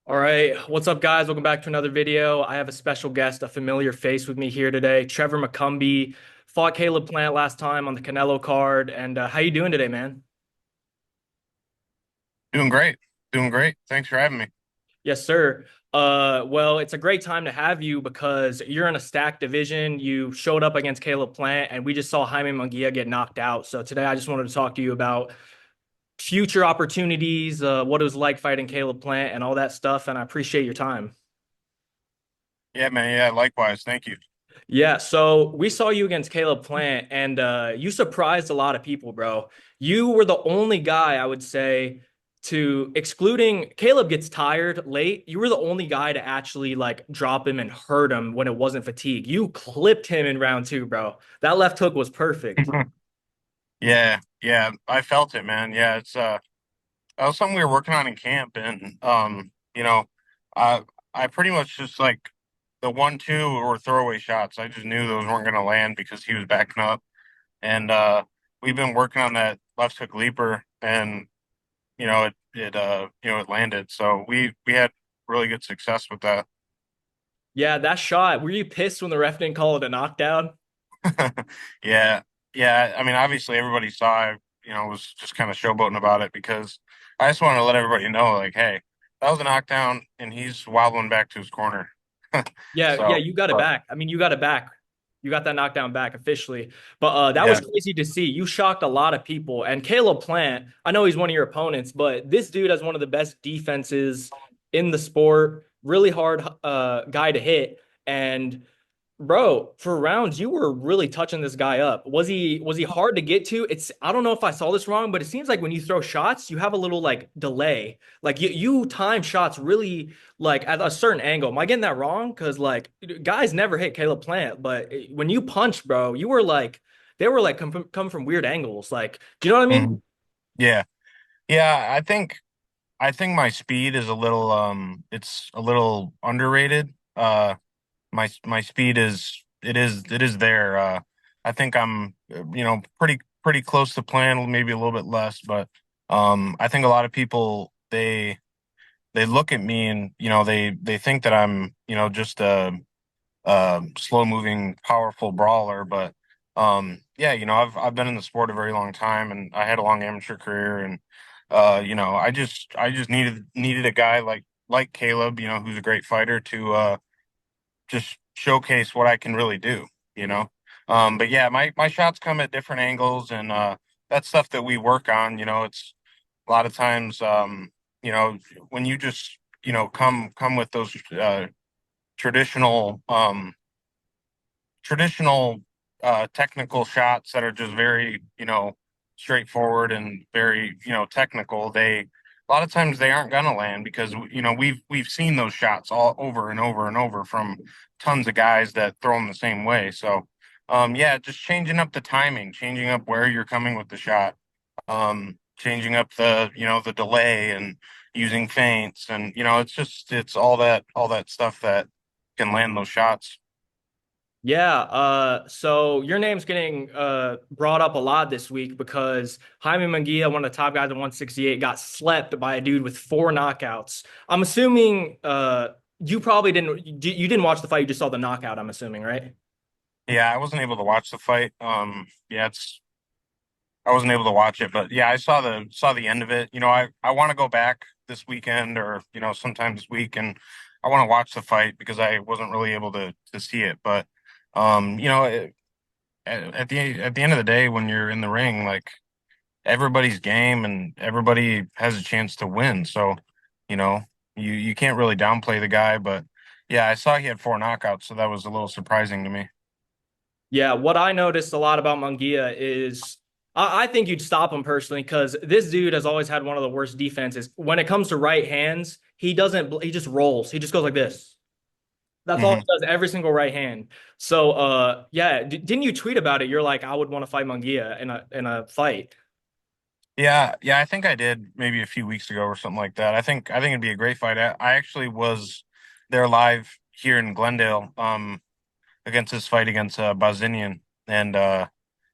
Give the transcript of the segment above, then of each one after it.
All right, what's up, guys? Welcome back to another video. I have a special guest, a familiar face with me here today. Trevor Mccumby fought Caleb Plant last time on the Canelo card. And how you doing today, man? Doing great. Doing great. Thanks for having me. Yes, sir. Well, it's a great time to have you because you're in a stacked division. You showed up against Caleb Plant, and we just saw Jaime Munguia get knocked out. So today, I just wanted to talk to you about future opportunities, what it was like fighting Caleb Plant, and all that stuff. And I appreciate your time. Yeah, man. Yeah, likewise. Thank you. Yeah, so we saw you against Caleb Plant, and you surprised a lot of people, bro. You were the only guy, I would say, to excluding Caleb gets tired late. You were the only guy to actually like drop him and hurt him when it wasn't fatigue. You clipped him in round two, bro. That left hook was perfect. Yeah, yeah. I felt it, man. Yeah, it's that was something we were working on in camp and I pretty much just like the 1-2 were throwaway shots. I just knew those weren't gonna land because he was backing up. And we've been working on that left hook leaper and it landed. So we had really good success with that. Yeah, that shot. Were you pissed when the ref didn't call it a knockdown? Yeah, yeah. I mean, obviously, everybody saw I, was just kind of showboating about it because I just wanted to let everybody know, like, hey, that was a knockdown, and he's wobbling back to his corner. Yeah, So, you got it but back. I mean, you got it back. You got that knockdown back officially. But that was yeah, crazy to see. You shocked a lot of people. And Caleb Plant, I know he's one of your opponents, but this dude has one of the best defenses in the sport. Really hard guy to hit. And bro, for rounds, you were really touching this guy up. Was he hard to get to? It's I don't know if I saw this wrong, but it seems like when you throw shots, you have a little like delay. Like you time shots really like at a certain angle. Am I getting that wrong? Because like guys never hit Caleb Plant, but when you punch, bro, you were like they were like come from weird angles. Like, do you know what I mean? mhm. Yeah, yeah. I think my speed is a little it's a little underrated. My speed is there. I think I'm pretty close to plan, maybe a little bit less, but I think a lot of people they look at me and they think that I'm just a slow moving powerful brawler, but yeah, I've been in the sport a very long time and I had a long amateur career and I just needed a guy like Caleb, who's a great fighter to just showcase what I can really do, you know. But yeah, my shots come at different angles, and that's stuff that we work on. It's a lot of times, you know, when you just come with those traditional traditional technical shots that are just very straightforward and very technical. They a lot of times they aren't gonna land because we've seen those shots all over and over and over from tons of guys that throw them the same way. So yeah, just changing up the timing, changing up where you're coming with the shot, changing up the delay and using feints and it's all that stuff that can land those shots. Yeah, so your name's getting brought up a lot this week because Jaime Munguia, one of the top guys at 168, got slept by a dude with four knockouts. I'm assuming you probably you didn't watch the fight, you just saw the knockout, I'm assuming, right? Yeah, I wasn't able to watch the fight. Yeah, I wasn't able to watch it, but yeah, I saw the end of it. I want to go back this weekend or sometime this week, and I want to watch the fight because I wasn't really able to see it. But um, you know, it, at the end of the day, when you're in the ring, like everybody's game and everybody has a chance to win. So you know, you can't really downplay the guy. But yeah, I saw he had four knockouts, so that was a little surprising to me. Yeah, what I noticed a lot about Munguia is I think you'd stop him personally because this dude has always had one of the worst defenses. When it comes to right hands, he just rolls. He just goes like this. That's all he hmm does every single right hand. So yeah, didn't you tweet about it? You're like, I would want to fight Munguia in a fight. Yeah, yeah, I think I did maybe a few weeks ago or something like that. I think it'd be a great fight. I actually was there live here in Glendale, against this fight against Bazinian, and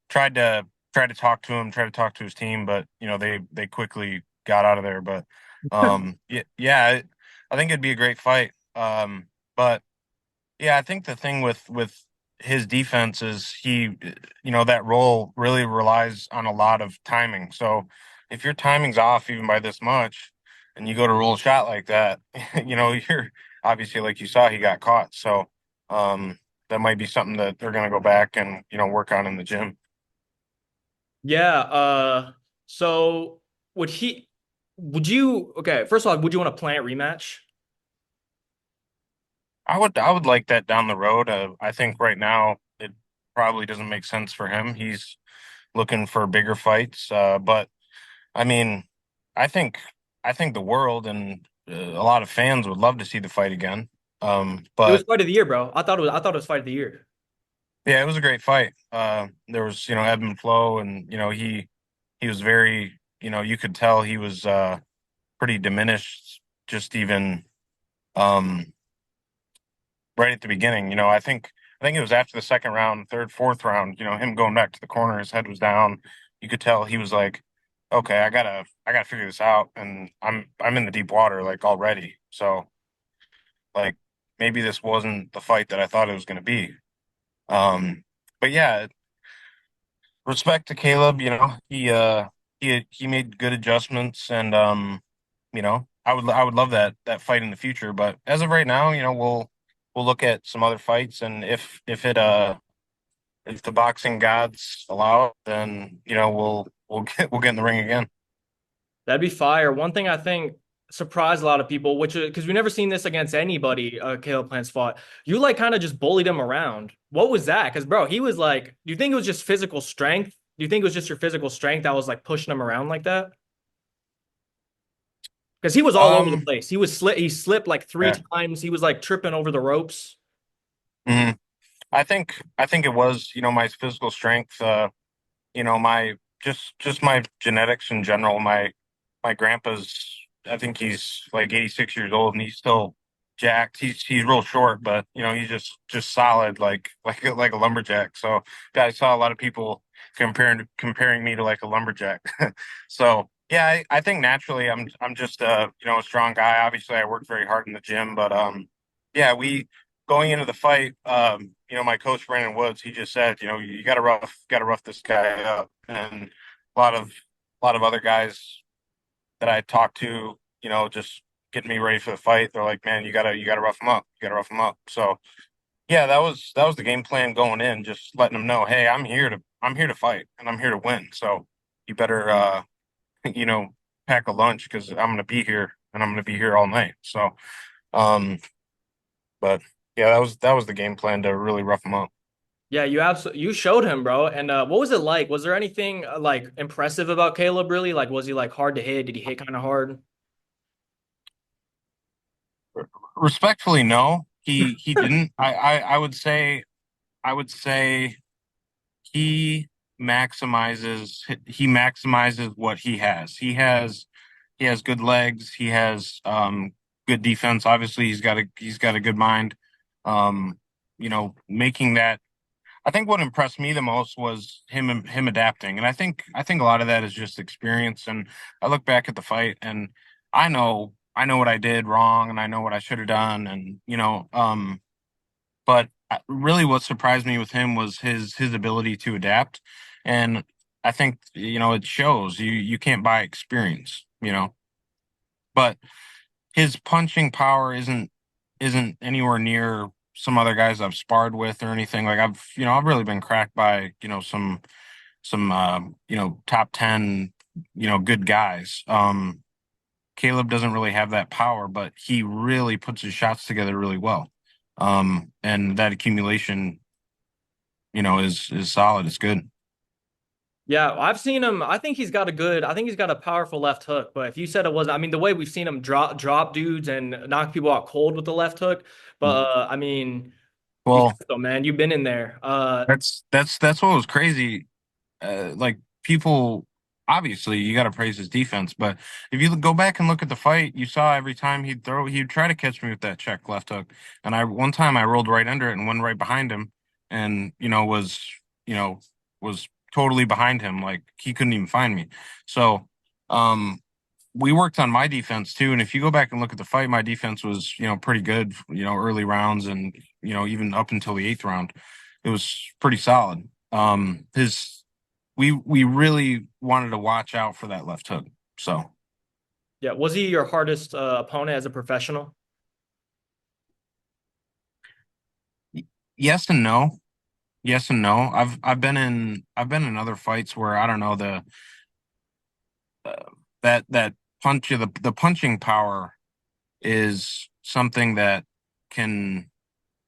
tried to talk to him, try to talk to his team, but they quickly got out of there. But yeah, yeah, I think it'd be a great fight. But yeah, I think the thing with his defense is that role really relies on a lot of timing. So if your timing's off even by this much, and you go to roll a shot like that, you're obviously like you saw he got caught. So that might be something that they're going to go back and work on in the gym. Yeah. So would he? Would you? Okay. First of all, would you want a plant rematch? I would like that down the road. I think right now it probably doesn't make sense for him. He's looking for bigger fights. But I mean, I think I think the world and a lot of fans would love to see the fight again. It was But fight of the year, bro. I thought it was fight of the year. yeah, it was a great fight. There was ebb and flow, and he was very you could tell he was pretty diminished. Just even um right at the beginning. I think it was after the second round, third, fourth round, him going back to the corner, his head was down. You could tell he was like, okay, I gotta figure this out. And I'm in the deep water like already. So like maybe this wasn't the fight that I thought it was gonna be. Um but yeah, respect to Caleb, he made good adjustments and I would love that fight in the future, but as of right now, we'll look at some other fights, and if the boxing gods allow it, then we'll get in the ring again. That'd be fire. One thing I think surprised a lot of people, which because we never seen this against anybody, Caleb Plants fought. You like kind of just bullied him around. What was that? Because bro, he was like, do you think it was just physical strength? Do you think it was just your physical strength that was like pushing him around like that? Because he was all over the Um place. He slipped like three yeah. times. He was like tripping over the ropes. Mhm. I think it was, my physical strength, my just my genetics in general. My grandpa's, I think he's like 86 years old and he's still jacked. He's real short, but he's just solid like a lumberjack. So yeah, I saw a lot of people comparing me to like a lumberjack. So yeah, I think naturally I'm just a strong guy. Obviously I worked very hard in the gym, but yeah, we going into the fight, my coach Brandon Woods, he just said, you got to rough this guy up, and a lot of other guys that I talked to, just getting me ready for the fight. They're like, man, you gotta rough him up, you gotta rough him up. So yeah, that was the game plan going in, just letting them know, hey, I'm here to fight and I'm here to win. So you better you know pack a lunch because I'm gonna be here and I'm gonna be here all night. So um, but yeah, that was the game plan to really rough him up. Yeah, you showed him, bro. And what was it like? Was there anything like impressive about Caleb really? Like was he like hard to hit? Did he hit kind of hard? Respectfully, no, he didn't. I would say he maximizes what he has. He has good legs. He has good defense. Obviously, he's got a good mind. Making that. I think what impressed me the most was him adapting, and I think a lot of that is just experience. And I look back at the fight, and I know what I did wrong, and I know what I should have done, and but really, what surprised me with him was his ability to adapt, and I think it shows. You can't buy experience, but his punching power isn't anywhere near some other guys I've sparred with or anything. Like I've really been cracked by some top 10 good guys. Caleb doesn't really have that power, but he really puts his shots together really well. And that accumulation is solid. It's good. Yeah, I've seen him. I think he's got a powerful left hook. But if you said it wasn't, I mean, the way we've seen him drop dudes and knock people out cold with the left hook. But I mean, you Well, though, man, you've been in there. that's what was crazy. Like people, obviously you got to praise his defense, but if you go back and look at the fight, you saw every time he'd try to catch me with that check left hook, and one time I rolled right under it and went right behind him, and you know was totally behind him, like he couldn't even find me. So, um, we worked on my defense too. And if you go back and look at the fight, my defense was, pretty good, early rounds and, even up until the eighth round, it was pretty solid. His, we really wanted to watch out for that left hook. So Yeah, was he your hardest opponent as a professional? yes and no, yes and no. I've been in other fights where I don't know uh, that the punching power is something that can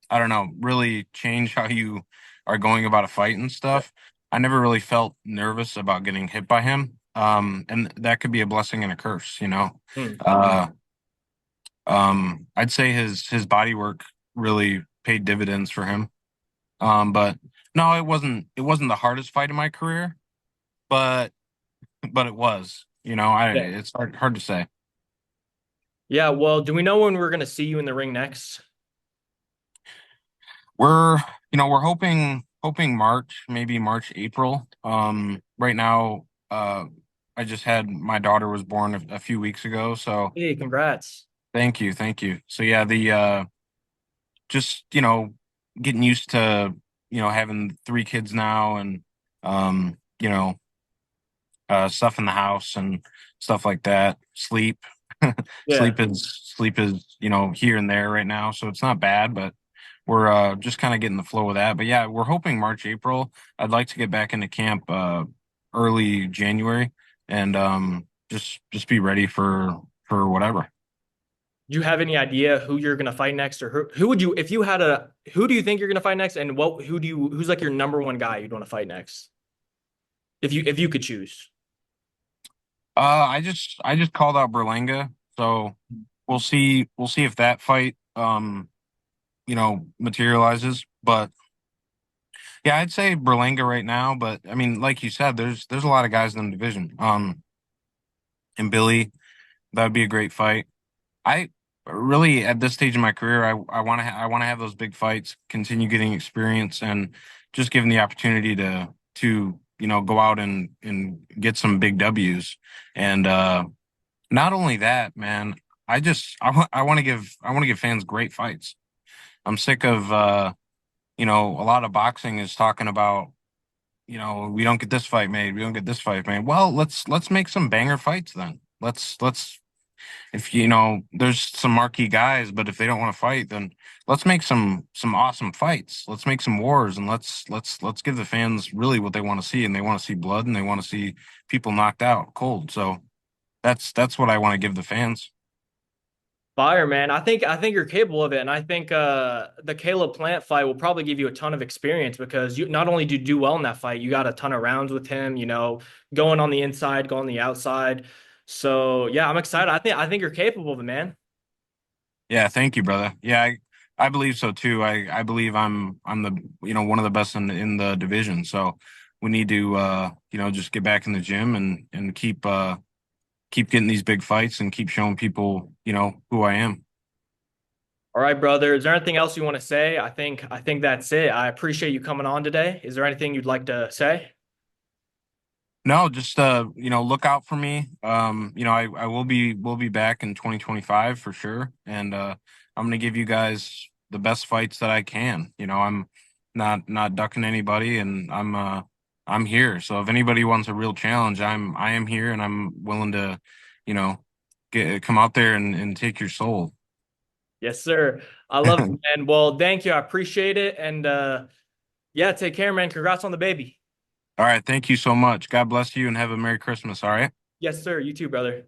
I don't know, really change how you are going about a fight and Yeah. stuff. I never really felt nervous about getting hit by him. And that could be a blessing and a curse, you know. Hmm. Uh, I'd say his body work really paid dividends for him. But no, it wasn't the hardest fight in my career, but it was, Yeah. it's hard to say. Yeah, well, do we know when we're gonna see you in the ring next? We're, we're hoping March, maybe March, April. Right now, I just had my daughter was born a few weeks ago, so Hey, congrats. thank you, thank you. So yeah, the just, getting used to, having three kids now and stuff in the house and stuff like that. Yeah. Sleep is, here and there right now, so it's not bad, but we're just kind of getting the flow of that. But yeah, we're hoping March, April. I'd like to get back into camp early January and just be ready for whatever. Do you have any idea who you're gonna fight next, or who would you if you had a who do you think you're gonna fight next, and who's like your number one guy you'd want to fight next if you could choose? I just called out Berlanga, so we'll see if that fight materializes. But yeah, I'd say Berlanga right now, but I mean, like you said, there's a lot of guys in the division. And Billy, that would be a great fight. I really at this stage in my career, I want to have those big fights, continue getting experience, and just given the opportunity to go out and get some big W's. And not only that, man, I want to give fans great fights. I'm sick of a lot of boxing is talking about we don't get this fight made, we don't get this fight made. Well, let's make some banger fights then. Let's if there's some marquee guys, but if they don't want to fight, then let's make some awesome fights. Let's make some wars and let's give the fans really what they want to see, and they want to see blood and they want to see people knocked out cold. So that's what I want to give the fans. Fire, man. I think you're capable of it, and I think the Caleb Plant fight will probably give you a ton of experience because you not only do you do well in that fight, you got a ton of rounds with him. Going on the inside, going on the outside. So yeah, I'm excited. I think you're capable of it, man. Yeah, thank you, brother. Yeah, I believe so too. I believe I'm the one of the best in the division. So we need to just get back in the gym and keep getting these big fights and keep showing people who I am. All right, brother. Is there anything else you want to say? I think that's it. I appreciate you coming on today. Is there anything you'd like to say? No, just look out for me. I will be back in 2025 for sure, and I'm gonna give you guys the best fights that I can. I'm not ducking anybody, and I'm here. So if anybody wants a real challenge, I am here, and I'm willing to, you know, come out there and take your soul. Yes, sir. I love it, man. Well, thank you. I appreciate it. And yeah, take care, man. Congrats on the baby. All right, thank you so much. God bless you, and have a Merry Christmas. All right. Yes, sir. You too, brother.